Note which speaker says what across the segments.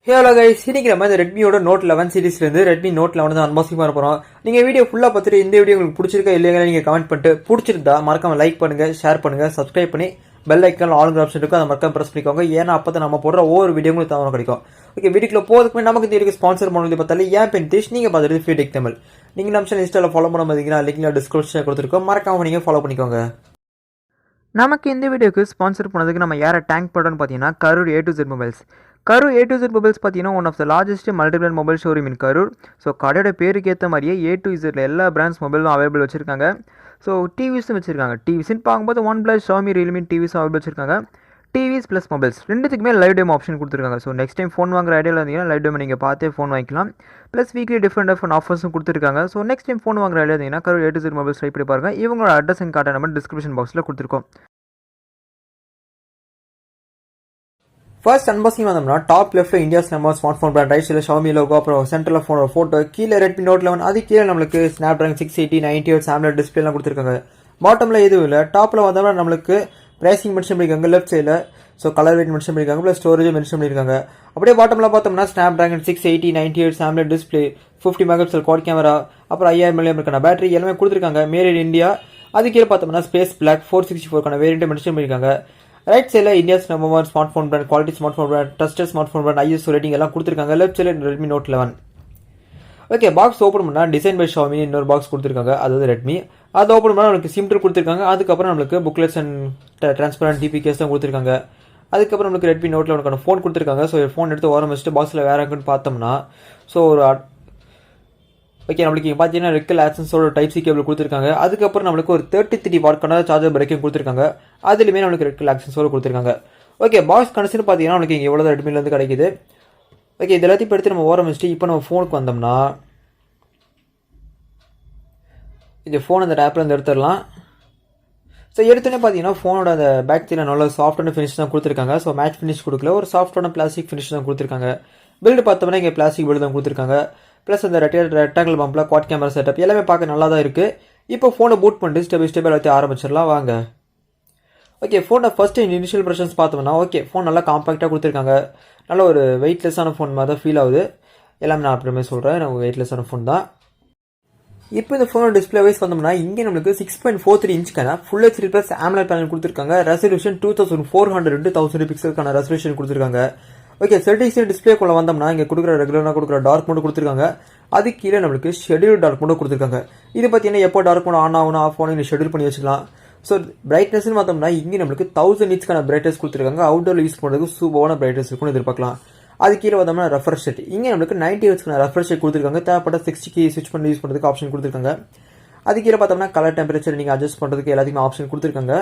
Speaker 1: Hello guys, இன்னைக்கு நம்ம இந்த ரெட்மியோட நோட் 11 சீரிஸ்ல இருந்து ரெட்மி நோட் 11 தான் அன்பாக்சிங் பண்ண போறோம். நீங்க வீடியோ ஃபுல்லா பார்த்துட்டு இந்த வீடியோ உங்களுக்கு பிடிச்சிருக்கா இல்லையா நீங்க கமெண்ட் பண்ணிட்டு, பிடிச்சிருந்தா மறக்காம லைக் பண்ணுங்க, ஷேர் பண்ணுங்க, சப்ஸ்கிரைப் பண்ணி பெல் ஐக்கான் ஆல் ஆப்ஷன் இருக்கும், அதை மறக்காம பிரஸ் பண்ணிக்கோங்க. ஏன்னா அப்பதான் நம்ம போடுற ஒவ்வொரு வீடியோ உங்களுக்கு தவறு கிடைக்கும். ஓகே, வீடியோக்குள்ள போறதுக்கு நமக்கு இந்த வீடியோ ஸ்பான்சர் பண்ணது பார்த்தாலே ஏன் நிதீஷ், நீங்க பார்த்துட்டு Fewtech Tamil. நீங்க நம்ம சேனல் இன்ஸ்டால ஃபாலோ பண்ண பார்த்தீங்கன்னா லிங்க்ல டிஸ்கிரிப்ஷன்ல கொடுத்துருக்கோம், மறக்காம நீங்க ஃபாலோ பண்ணிக்கோங்க. நமக்கு இந்த வீடியோக்கு ஸ்பான்சர் பண்ணதுக்கு நம்ம யாரை டேங்க் பண்ணுறோன்னு பார்த்தீங்கன்னா Karur A to Z mobiles. Karur A to Z mobiles பார்த்தீங்கன்னா one of the largest multiple mobile showroom in Karur. So கடையோட பேருக்கு ஏற்ற மாதிரியே A to Z எல்லா பிராண்ட்ஸ் மொபைலும் அவைலபிள் வச்சிருக்காங்க. ஸோ டிவிஸும் வச்சிருக்காங்க. டிவிஸ்ன்னு பார்க்கும்போது OnePlus, Xiaomi, Realme டிவிஸும் அவைலபிள் வச்சிருக்காங்க. டிவிஸ் ப்ளஸ் மொபைல்ஸ் ரெண்டுத்துக்குமே லைவ் டேம் ஆப்ஷன் கொடுத்துருக்காங்க. ஸோ நெக்ஸ்ட் டைம் ஃபோன் வாங்குற ஐடியாவில் இருந்தீங்கன்னா லைவ் டேம் நீங்கள் பார்த்தே ஃபோன் வாங்கிக்கலாம். ப்ளஸ் வீக்லி டிஃப்ரெண்ட் ஆஃபர்ஸும் கொடுத்துருக்காங்க. ஸோ நெக்ஸ்ட் டைம் ஃபோன் வாங்குற ஐடியா இருந்தீங்கன்னா Karur A to Z mobiles try பண்ணி பாருங்கள். இவங்களோட அட்ரஸ் அண்ட் கார்டை நம்ம டிஸ்கிரிப்ஷன் பாக்ஸில் கொடுத்துருக்கோம். ஃபர்ஸ்ட் அன்பாக்சிங் வந்தோம்னா டாப் லெஃப்ட்ல இந்தியாஸ் நம்ம ஸ்மார்ட் ஃபோன் பிராண்ட், ரைட் சைடில் Xiaomi லோகோ, அப்புறம் சென்டரில் ஃபோனோட ஃபோட்டோ, கீழே Redmi Note 11, அது கீழே நம்மளுக்கு Snapdragon 680 90Hz AMOLED டிஸ்பிளேலாம் கொடுத்துருக்காங்க. பாட்டமில் எதுவும் இல்லை. டாப்பில் வந்தோம்னா நம்மளுக்கு பிரைசிங் மென்ஷன் பண்ணியிருக்காங்க லெஃப்ட் சைடில். ஸோ கலர் வெயிட் மென்ஷன் பண்ணியிருக்காங்க, ப்ளஸ் ஸ்டோரேஜ் மென்ஷன் பண்ணியிருக்காங்க. அப்படியே பாட்டமில் பார்த்தோம்னா Snapdragon 680 90Hz AMOLED display, 50 megapixel quad camera, அப்புறம் 5000 mAh இருக்கான பேட்டரி எல்லாமே கொடுத்துருக்காங்க. Made in India. அது கீழே பார்த்தோம்னா ஸ்பேஸ் பிளாக் 464 வேரியன்ட் மென்ஷன் பண்ணியிருக்காங்க. ரைட் சைடில் India's number 1 smart phone brand, quality smart phone brand, trusted smart phone brand, ISO rating எல்லாம் கொடுத்துருக்காங்க. லெஃப்ட் சைடில் Redmi Note 11. Okay, box open பண்ணால் டிசைன் பை Xiaomi இன்னொரு பாக்ஸ் கொடுத்துருக்காங்க, அதாவது ரெட்மி. அது ஓப்பன் பண்ணால் நம்மளுக்கு சிம்டர் கொடுத்துருக்காங்க. அதுக்கப்புறம் நம்மளுக்கு booklets and transparent TP case தான் கொடுத்துருக்காங்க. அதுக்கப்புறம் நம்மளுக்கு Redmi Note 11 ஃபோன் கொடுத்துருக்காங்க. ஸோ ஃபோன் எடுத்து ஓரம் வச்சுட்டு பாக்ஸில் வேற இருக்குன்னு பார்த்தோம்னா, ஸோ ஒரு ஓகே நம்மளுக்கு இங்கே பார்த்தீங்கன்னா ரெக்கல் ஆக்சன்ஸோட டைப் சி கேபிள் கொடுத்துருக்காங்க. அதுக்கப்புறம் நம்மளுக்கு ஒரு 33 வாட்க்கான சார்ஜர் பிரேக்கிங் கொடுத்துருக்காங்க. அதுலேயுமே நம்மளுக்கு ரெக்கல் ஆக்சன்ஸோட கொடுத்துருக்காங்க. ஓகே, பாக்ஸ் கண்டிஷன் பார்த்தீங்கன்னா நம்மளுக்கு இங்கே எவ்வளோ ரெட்மிலேருந்து கிடைக்குது. ஓகே, இது எல்லாத்தையும் எடுத்து நம்ம ஓரம் வச்சுட்டு இப்போ நம்ம ஃபோனுக்கு வந்தோம்னா, இந்த ஃபோன் அந்த ஆப்பில் இருந்து எடுத்துடலாம். ஸோ எடுத்தோன்னே பார்த்தீங்கன்னா ஃபோனோட அந்த பேக் சைடில் நல்ல சாஃப்டான ஃபினிஷ் தான் கொடுத்துருக்காங்க. ஸோ மேட் ஃபினிஷ் கொடுக்கல, ஒரு சாஃப்டான பிளாஸ்டிக் ஃபினிஷ் தான் கொடுத்துருக்காங்க. பில்டு பார்த்தோம்னா இங்கே பிளாஸ்டிக் பில்டு தான் கொடுத்துருக்காங்க. ப்ளஸ் அந்த ரெக்டாங்கிள் பம்பில் குவாட் கேமரா செட்டப் எல்லாமே பார்க்க நல்லா தான் இருக்குது. இப்போ ஃபோனை பூட் பண்ணிட்டு ஸ்டெப் பை ஸ்டெப் எல்லாத்தையும் ஆரம்பிச்சிடலாம் வாங்க. ஓகே, ஃபோனை ஃபர்ஸ்ட் இனிஷியல் ப்ரெஷன்ஸ் பார்த்தோம்னா ஓகே, ஃபோன் நல்லா காம்பாக்டாக கொடுத்துருக்காங்க. நல்ல ஒரு வெயிட்லெஸ்ஸான ஃபோன் மாதிரி தான் ஃபீல் ஆகுது. எல்லாமே நான் அப்புறமே சொல்கிறேன், நம்ம வெயிட்லெஸ்ஸான ஃபோன் தான். இப்போ இந்த ஃபோனோட டிஸ்பிளே வைஸ் வந்தோம்னா இங்கே நம்மளுக்கு 6.43 இன்ச்சுக்கான full HD plus AMOLED panel கொடுத்துருக்காங்க. ரெசல்யூஷன் 2400 x 1000 பிக்சலுக்கான ரெசல்யூஷன் கொடுத்துருக்காங்க. ஓகே, செட்டிங்ஸ் டிஸ்பிளேக்குள்ள வந்தோம்னா இங்கே கொடுக்குற ரெகுலராக கொடுக்குற டார்க் மோட் கொடுத்துருக்காங்க. அது கீழே நம்மளுக்கு ஷெடியூல் டார்க் மோட் கொடுத்துருக்காங்க. இது பார்த்தீங்கன்னா எப்போ டார்க் மோட் ஆன் ஆகணும் ஆஃப் ஆகணும் நீங்கள் ஷெடியூல் பண்ணி வச்சுக்கலாம். ஸோ பிரைட்னஸ்ன்னு பார்த்தோம்னா இங்கே நம்மளுக்கு 1000 nitsக்கான பிரைட்னஸ் கொடுத்துருக்காங்க. அவுட்டோரில் யூஸ் பண்ணுறதுக்கு சூப்பரான பிரைட்னஸ் இருக்கும்னு எதிர்பார்க்கலாம். அது கீழே வந்தோம்னா ரெஃப்ரெஷ் ரேட், இங்கே நம்மளுக்கு 90 Hzக்கான ரெஃப்ரெஷ் ரேட் கொடுத்துருக்காங்க. தேவைப்பட்ட 60 ஸ்விட்ச் பண்ணி யூஸ் பண்ணுறதுக்கு ஆப்ஷன் கொடுத்துருக்காங்க. அது கீழே பார்த்தோம்னா கலர் டெம்பரேச்சர் நீங்கள் அட்ஜஸ்ட் பண்ணுறதுக்கு எல்லாத்துக்குமே ஆப்ஷன் கொடுத்துருக்காங்க.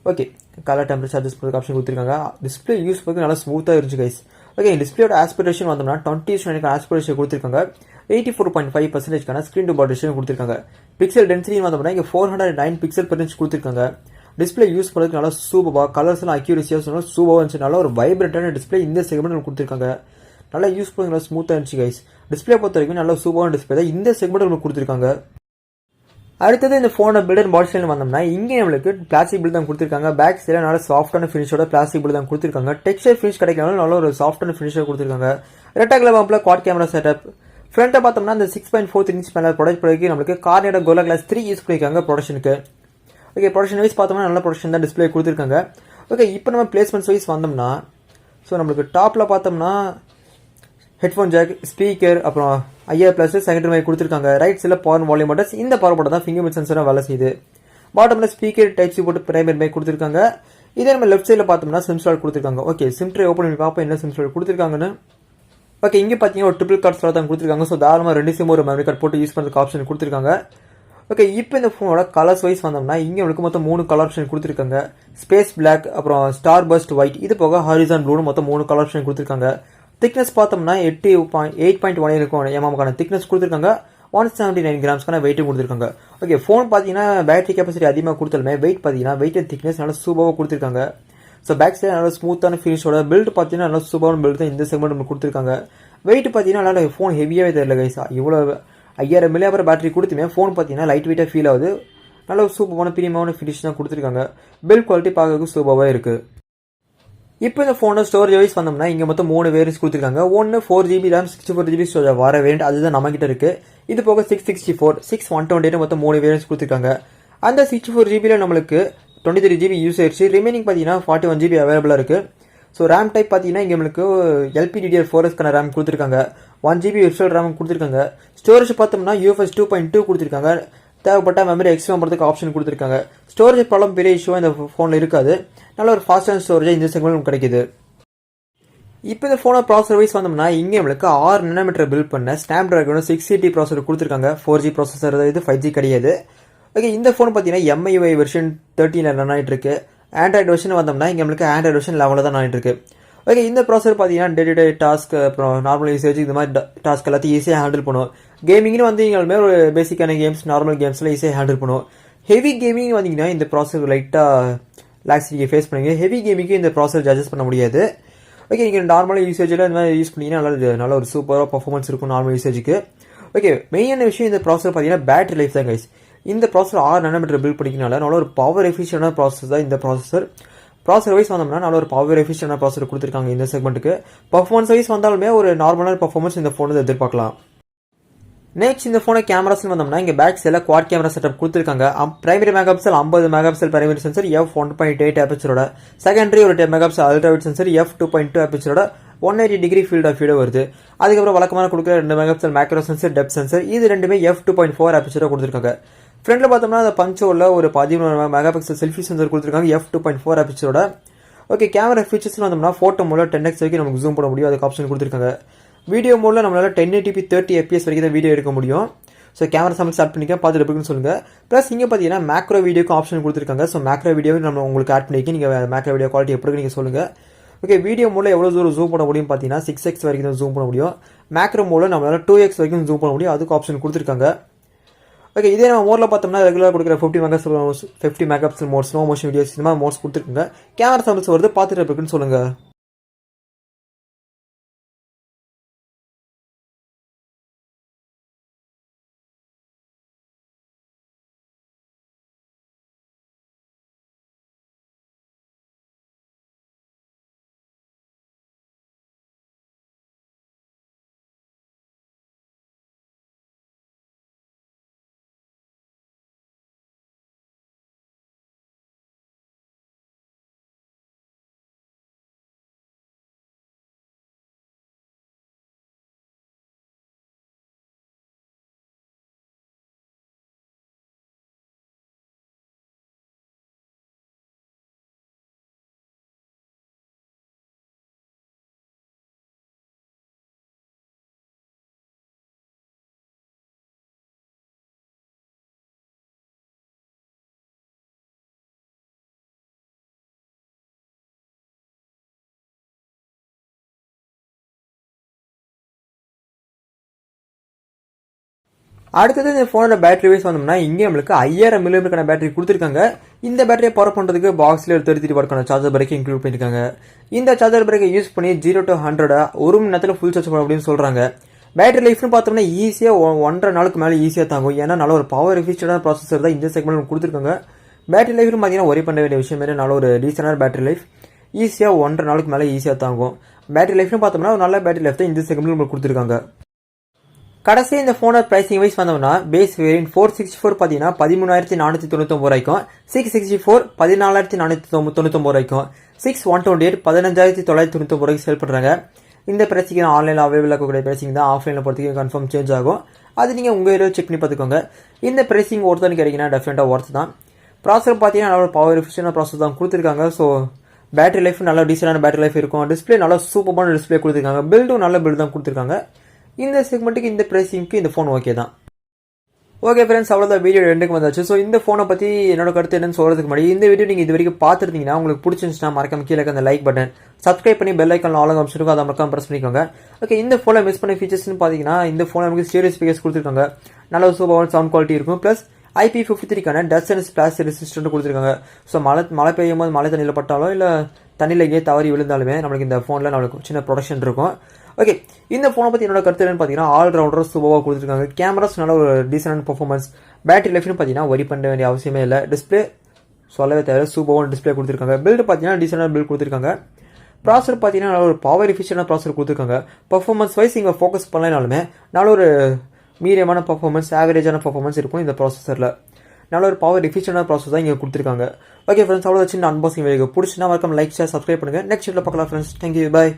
Speaker 1: ஓகே, கலர் டெம்பரேச்சர் அட்ஜஸ்ட் பண்ணுறதுக்கு ஆப்ஷன் கொடுத்துருக்காங்க. டிஸ்பிளே யூஸ் பண்ணுறதுக்கு நல்லா ஸ்மூத்தாக இருந்துச்சு கைஸ். ஓகே, டிஸ்பிளேயோட ஆஸ்பிரேஷன் வந்தோம்னா 20:9 ஆஸ்பிரேஷன் கொடுத்துருக்காங்க. 84.5% ஸ்க்ரீன் டு பாடி ரேஷியோ கொடுத்துருக்காங்க. பிக்சல் டென்சிட்டி வந்தோம்னா இங்கே 409 பிக்சல் per inch கொடுத்துருக்காங்க. டிஸ்பிளே யூஸ் பண்ணுறதுக்கு நல்லா சூப்பராக, கலர்ஸ் எல்லாம் அக்யூரேசியாக சொன்னால் சூப்பராக இருந்துச்சு. நல்லா ஒரு வைப்ரண்டான டிஸ்பிளே இந்த செக்மெண்ட் கொடுத்துருக்காங்க. நல்லா யூஸ் பண்ணி நல்லா ஸ்மூத்தாக இருந்துச்சு கைஸ். டிஸ்பிளே பொறுத்த வரைக்கும் நல்லா சூப்பரான டிஸ்பிளே தான் இந்த செக்மெண்ட் உங்களுக்கு கொடுத்துருக்காங்க. அடுத்தது இந்த ஃபோனோட பில்ட் அண்ட் பாடி ஸ்டைல் வந்தோம்னா இங்கே நம்மளுக்கு பிளாஸ்டிக் பில்ட் தான் கொடுத்துருக்காங்க. பேக் சைடில் நல்லா சாஃப்டான ஃபினிஷோட பிளாஸ்டிக் பில்ட் தான் கொடுத்துருக்காங்க. டெக்ஸ்டர் ஃபினிஷ் கிடைக்கனாலும் நல்ல ஒரு சாஃப்டான ஃபினிஷாக கொடுத்துருக்காங்க. ரெக்டாங்குலர் பம்பில் குவாட் கேமரா செட்டப். ஃப்ரண்ட்டை பார்த்தோம்னா இந்த 6.43 inch பேனல் ப்ரொடக்ட் பண்ணி நம்மளுக்கு கார்னியோட கோலா கிளாஸ் 3 யூஸ் பண்ணியிருக்காங்க ப்ரொடக்ஷனுக்கு. ஓகே, ப்ரொடக்ஷன் வைஸ் பார்த்தோம்னா நல்ல ப்ரொடக்ஷன் தான் டிஸ்பிளே கொடுத்துருக்காங்க. ஓகே, இப்போ நம்ம பிளேஸ்மெண்ட்ஸ் வைஸ் வந்தோம்னா, ஸோ நம்மளுக்கு டாப்பில் பார்த்தோம்னா ஹெட்ஃபோன் ஜாக், ஸ்பீக்கர், அப்புறம் IR+ செகண்டரி மைக் கொடுத்துருக்காங்க. ரைட் சைடில் பவர் வால்யூம் பட்டன்ஸ், இந்த பவர் பட்டன் தான் ஃபிங்கர் பிரிண்ட் சென்சராக வேலை செய்யுது. பாட்டமில் ஸ்பீக்கர் டைப் சி போட்டு பிரைமரி மைக் கொடுத்துருக்காங்க. இதே நம்ம லெஃப்ட் சைடில் பார்த்தோம்னா சிம் ஸ்லாட் கொடுத்துருக்காங்க. ஓகே, சிம் ட்ரே ஓப்பன் பண்ணி பார்ப்போம் என்ன சிம் ஸ்லாட் கொடுத்துருக்காங்கன்னு. ஓகே, இங்கே பார்த்தீங்கன்னா ஒரு ட்ரிபிள் கார்ட் ஸ்லாட் தான் கொடுத்துருக்காங்க. ஸோ தாராளமாக 2 சிம் ஒரு மெமரி கார்டு போட்டு யூஸ் பண்ணுறதுக்கு ஆப்ஷன் கொடுத்துருக்காங்க. ஓகே, இப்போ இந்த ஃபோனோட கலர்ஸ் வைஸ் வந்தோம்னா இங்கே உங்களுக்கு மொத்தம் 3 கலர் ஆப்ஷன் கொடுத்துருக்காங்க. ஸ்பேஸ் பிளாக், அப்புறம் ஸ்டார் பஸ்ட் ஒயிட், இது போக ஹாரிசான் ப்ளூன்னு மொத்தம் 3 கலர் ஆப்ஷன் கொடுத்துருக்காங்க. திக்னஸ் பார்த்தோம்னா 8.1 இருக்கும் எம்எம்க்கான திக்னஸ் கொடுத்துருக்காங்க. 179 கிராம்ஸ்க்கான வெயிட்டும் கொடுத்துருக்காங்க. ஓகே, ஃபோன் பார்த்தீங்கன்னா பேட்டரி கெப்பாசிட்டி அதிகமாக கொடுத்தாலுமே வெயிட் பார்த்தீங்கன்னா வெயிட் அண்ட் திக்னஸ் நல்லா சூப்பராக கொடுத்துருக்காங்க. ஸோ பேக் சைடு நல்லா ஸ்மூத்தான ஃபினிஷோட பில்ட் பார்த்தீங்கன்னா நல்லா சூப்பரான பில்ட் தான் இந்த செக்மெண்ட் நமக்கு கொடுத்துருக்காங்க. வெயிட் பார்த்தீங்கன்னா நல்லா ஃபோன் ஹெவியாகவே தெரியல கைஸ். இவ்வளோ 5000 mAh பேட்டரி கொடுத்துமே ஃபோன் பார்த்தீங்கன்னா லைட் வெயிட்டாக ஃபீல் ஆகுது. நல்ல சூப்பரான பிரீமியமான ஃபினிஷ் தான் கொடுத்துருக்காங்க. பில்ட் குவாலிட்டி பார்க்கறதுக்கு சூப்பராக இருக்குது. இப்போ இந்த ஃபோனோட ஸ்டோரேஜ் வைஸ் வந்தோம்னா இங்கே மொத்தம் 3 வேரியன்ஸ் கொடுத்துருக்காங்க. ஒன்று 4GB RAM 64GB ஸ்டோரேஜ் வர வேரியன்ட், அதுதான் நம்ம கிட்ட இருக்கு. இது போக 664 128 மொத்தம் 3 வேரியன்ஸ் கொடுத்துருக்காங்க. அந்த 64GB நம்மளுக்கு 23GB யூஸ் ஆயிடுச்சு. ரிமைனிங் பார்த்தீங்கன்னா 41GB அவைலபிளாக இருக்கு. ஸோ ரேம் டைப் பார்த்தீங்கன்னா இங்கே நம்மளுக்கு LPDDR4S ரேம் கொடுத்துருக்காங்க. 1GB விர்ச்சுவல் ரேம் கொடுத்துருக்காங்க. ஸ்டோரேஜ் பார்த்தோம்னா UFS 2.2 கொடுத்துருக்காங்க. தேவைப்பட்ட மெமரி எக்ஸ்ட்ரா பண்ணுறதுக்கு ஆப்ஷன் கொடுத்துருக்காங்க. ஸ்டோரேஜ் ப்ராப்ளம் பெரிய இஷ்யூவாக இந்த ஃபோனில் இருக்காது. நல்ல ஒரு ஃபாஸ்ட் ஸ்டோரேஜ் இந்த செக்மெண்ட் கிடைக்குது. இப்போ இந்த ஃபோனோட ப்ராசஸர் வைஸ் வந்தோம்னா இங்கே நம்மளுக்கு 6 nm பில்ட் பண்ண ஸ்னாப்டிராகன் 680 ப்ராசஸர் கொடுத்துருக்காங்க. 4G ப்ராசஸர், இது 5G கிடையாது. ஓகே, இந்த ஃபோன் பார்த்தீங்கன்னா MIUI வெர்ஷன் 13 ரன் ஆகிட்டு இருக்கு. ஆண்ட்ராய்டு வெர்ஷன் வந்தோம்னா இங்கே நம்மளுக்கு ஆண்ட்ராய்டு வெர்ஷன் லெவலில் தான் ஆகிட்டு இருக்கு. ஓகே, இந்த ப்ராசஸர் பார்த்தீங்கன்னா டே டு டே டாஸ்க், அப்புறம் நார்மல் யூசேஜ், இந்த மாதிரி டாஸ்க் எல்லாத்தையும் ஈஸியாக ஹேண்டில் பண்ணும். கேமிங்னு வந்து இங்கே ஒரு பேசிக்கான கேம்ஸ், நார்மல் கேம்ஸ்லாம் ஈஸியாக ஹேண்டில் பண்ணும். ஹெவி கேமிங் வந்தீங்கன்னா இந்த ப்ராசஸர் லைட்டாக லாக்ஸ் நீங்கள் ஃபேஸ் பண்ணுவீங்க. ஹெவி கேமிங்க்கு இந்த ப்ராசஸர் அட்ஜஸ்ட் பண்ண முடியாது. ஓகே, நீங்கள் நார்மலாக யூசேஜில் இந்த மாதிரி யூஸ் பண்ணிங்கன்னா நல்ல ஒரு சூப்பராக பர்ஃபார்மன்ஸ் இருக்கும் நார்மல் யூசேஜுக்கு. ஓகே, மெயினான விஷயம் இந்த ப்ராசஸர் பார்த்தீங்கன்னா பேட்டரி லைஃப் தான் கைஸ். இந்த ப்ராசஸர் 6 nm பில்ட் பண்ணிக்கனால நல்ல ஒரு பவர் எஃபிஷியன்டான ப்ராசஸர் தான் இந்த ப்ராசஸர். ப்ராசஸர் வைஸ் வந்தோம்னா நல்ல ஒரு பவர் எஃபிஷியன்டான ப்ராசஸர் கொடுத்துருக்காங்க இந்த செக்மெண்ட்டுக்கு. பர்ஃபார்மன்ஸ் வைஸ் வந்தாலுமே ஒரு நார்மலான பர்ஃபார்மன்ஸ் இந்த ஃபோனில் எதிர்பார்க்கலாம். நெக்ஸ்ட் இந்த ஃபோனை கேமராஸ்னு வந்தோம்னா இங்கே பேக் சைடில் குவாட் கேமரா செட்டப் கொடுத்துருக்காங்க. Primary megapixel 50 megapixel primary sensor f1.8 ஆப்பர்ச்சரோட, செகண்டரி ஒரு 10 மெகாபிக்சல் அல்ட்ராவைட் சென்சர் f2.2 ஆப்பர்ச்சரோட 180 டிகிரி ஃபீல்ட் ஆஃப் வியூ வருது. அதுக்கப்புறம் வழக்கமான கொடுக்குற 2 megapixel macro sensor, depth sensor, இது ரெண்டுமே f2.4 ஆப்பர்ச்சரோட கொடுத்துருக்காங்க. ஃப்ரண்ட்ல பார்த்தோம்னா அந்த பஞ்சோல ஒரு 13 மெகாபிக்சல் செல்ஃபி சென்சர் கொடுத்துருக்காங்க f2.4 ஆப்பர்ச்சரோட. ஓகே, கேமரா ஃபீச்சர்ஸ்னு வந்தோம்னா ஃபோட்டோ மோடில் 10x வரைக்கும் நமக்கு ஜூம் பண்ண முடியும், அதுக்கு ஆப்ஷன் கொடுத்துருக்காங்க. வீடியோ மோடில் நம்மளால 1080p 30fps வரைக்கும் தான் வீடியோ எடுக்க முடியும். ஸோ கேமரா சமைச்சு ஸ்டார்ட் பண்ணிக்க பார்த்துட்டு இருக்குன்னு சொல்லுங்க. ப்ளஸ் இங்கே பார்த்தீங்கன்னா மேக்ரோ வீடியோக்கு ஆப்ஷன் கொடுத்துருக்காங்க. ஸோ மேக்ரோ வீடியோ நம்ம உங்களுக்கு ஆட் பண்ணிக்க, நீங்கள் மேக்ரோ வீடியோ குவாலிட்டி எப்படி நீங்கள் சொல்லுங்க. ஓகே, வீடியோ மோடில் எவ்வளோ தூரம் ஜூம் பண்ண முடியும் பார்த்தீங்கன்னா 6x வரைக்கும் தான் ஜூம் பண்ண முடியும். மேக்ரோ மோடில் நம்மளால 2x வரைக்கும் ஜூம் பண்ண முடியும், அதுக்கு ஆப்ஷன் கொடுத்துருக்காங்க. ஓகே, இதே நம்ம மோடில் பார்த்தோம்னா ரெகுலராக கொடுக்குற 50 megapixel mode, slow motion videos, இந்த மாதிரி மோட்ஸ் கொடுத்துருக்காங்க. கேமரா சமைச்சு வருது, பார்த்துட்டு இருக்குன்னு சொல்லுங்க. அடுத்தது இந்த ஃபோனோட பேட்டரி வைஸ் வந்தோம்னா இங்கே நம்மளுக்கு 5000 mAh பேட்டரி கொடுத்துருக்காங்க. இந்த பேட்டரியை பவர் பண்ணுறதுக்கு பாக்ஸில் ஒரு 33 வாட்க்கான சார்ஜர் பிரேக்கை இன்க்ளூட் பண்ணியிருக்காங்க. இந்த சார்ஜர் பிரேக்கை யூஸ் பண்ணி 0 to 100 ஒரு மணி நேரத்தில் ஃபுல் சார்ஜ் பண்ண அப்படின்னு சொல்கிறாங்க. பேட்டரி லைஃப்னு பார்த்தோம்னா ஈஸியாக 1.5 நாளுக்கு மேலே ஈஸியாக தாங்கும். ஏன்னா நல்ல ஒரு பவர் எஃபிஷியன்டான ப்ராசஸர் தான் இந்த செக்மெண்ட் கொடுத்துருக்காங்க. பேட்டரி லைஃப்னு பார்த்தீங்கன்னா ஒரே பண்ண வேண்டிய விஷயம் மாதிரி நல்ல ஒரு டீசெண்டான பேட்டரி லைஃப், ஈஸியாக 1.5 நாளுக்கு மேலே ஈஸியாக தாங்கும். பேட்டரி லைஃப்னு பார்த்தோம்னா ஒரு நல்ல பேட்டரி லைஃப் தான் இந்த செக்மெண்ட் நம்மளுக்கு கொடுத்துருக்காங்க. கடைசி இந்த ஃபோனோட பிரைசிங் வைஸ் வந்தோம்னா பேஸ் வேரியன்ட் 464 பார்த்தீங்கன்னா 13,499 ரூபாய்க்கும், 664 14,499 ரூபாய்க்கும், 6/128 15,999 ரூபாய்க்கு சேல் பண்ணுறாங்க. இந்த பிரைசிங் ஆன்லைனில் அவைலபிள் இருக்கக்கூடிய பிரைசிங் தான். ஆஃப்லைனில் பொறுத்தவரைக்கும் கன்ஃபார்ம் சேஞ்ச் ஆகும். அது நீங்கள் உங்கள் ஏரியா செக் பண்ணி பார்த்துக்கோங்க. இந்த பிரைசிங் ஒருத்தனுக்கு கிடைக்கினா டெஃபினட்டாக ஒர்த் தான். ப்ராசஸர் பார்த்தீங்கன்னா நல்ல பவர் எஃபிஷியன்டான ப்ராசஸ் தான் கொடுத்துருக்காங்க. ஸோ பேட்டரி லைஃப் நல்ல டீசெண்டான பேட்டரி லைஃப் இருக்கும். டிஸ்பிளே நல்லா சூப்பரான டிஸ்பிளே கொடுத்துருக்காங்க. பில்டும் நல்ல பில்டு தான் கொடுத்துருக்காங்க. இந்த செக்மெண்ட்டுக்கு இந்த பிரைசிங்க்கு இந்த ஃபோன் ஓகே தான். ஓகே ஃப்ரெண்ட்ஸ், அவ்வளோதான் வீடியோ ரெண்டுக்கு வந்தாச்சு. ஸோ இந்த ஃபோனை பற்றி என்னோட கருத்து என்னன்னு சொல்கிறதுக்கு முன்னாடி இந்த வீடியோ நீங்கள் இது வரைக்கும் பார்த்துருந்தீங்கன்னா உங்களுக்கு பிடிச்சிருந்துச்சுன்னா மறக்காம கீழே அந்த லைக் பட்டன், சப்ஸ்கிரைப் பண்ணி பெல் ஐக்கான் ஆல் ஆப்ஷன் இருக்கும், அதை மறக்காம ப்ரெஸ் பண்ணிக்கோங்க. ஓகே, இந்த ஃபோனில் மிஸ் பண்ண ஃபீச்சர்ஸ்னு பார்த்தீங்கன்னா இந்த ஃபோனில் நமக்கு ஸ்டீரியோ ஸ்பீக்கர்ஸ் கொடுத்துருக்காங்க. நல்ல சூப்பரான சவுண்ட் குவாலிட்டி இருக்கும். Plus IP53 dust and splash resistant கொடுத்துருக்காங்க. ஸோ மழை பெய்யும் போது மழை தண்ணியில் பட்டாலோ இல்லை தண்ணியில் எங்கேயே தவறி விழுந்தாலுமே நம்மளுக்கு இந்த ஃபோனில் நம்மளுக்கு சின்ன ப்ரொடக்ஷன் இருக்கும். ஓகே, இந்த ஃபோனை பற்றி என்னோட கருத்து என்னன்னு பார்த்தீங்கன்னா ஆல்ரவுண்டர் சூப்பராக கொடுத்துருக்காங்க. கேமராஸ் நல்ல ஒரு டீசென்ட் பர்ஃபார்மன்ஸ். பேட்டரி லைஃப்னு பார்த்தீங்கன்னா வரி பண்ண வேண்டிய அவசியமே இல்லை. டிஸ்பிளே சொல்லவே தேவை, சூப்பரான டிஸ்பிளே கொடுத்துருக்காங்க. பில்டு பார்த்தீங்கன்னா டீசெண்டான பில்ட் கொடுத்துருக்காங்க. ப்ராசர் பார்த்தீங்கன்னா நல்ல ஒரு பவர் எஃபிஷியண்டான ப்ராசர் கொடுத்துருக்காங்க. பர்ஃபார்மன்ஸ் வைஸ் இங்கே ஃபோக்கஸ் பண்ணலைனாலுமே நல்ல ஒரு மீடியமான பர்ஃபார்மன்ஸ், ஆவரேஜான பர்ஃபார்மன்ஸ் இருக்கும் இந்த ப்ராசஸரில். நல்ல ஒரு பவர் எஃபிஷியண்டான ப்ராசஸ் தான் இங்கே கொடுத்துருக்காங்க. ஓகே ஃப்ரெண்ட்ஸ், அவ்வளோ சின்ன அன்பாக்சிங் வீடியோ பிடிச்சினா மறக்காம லைக், ஷேர், சப்ஸ்கிரைப் பண்ணுங்கள். நெக்ஸ்ட் வீடியோவில் பார்க்கலாம் ஃப்ரெண்ட்ஸ். தேங்க்யூ, பாய்.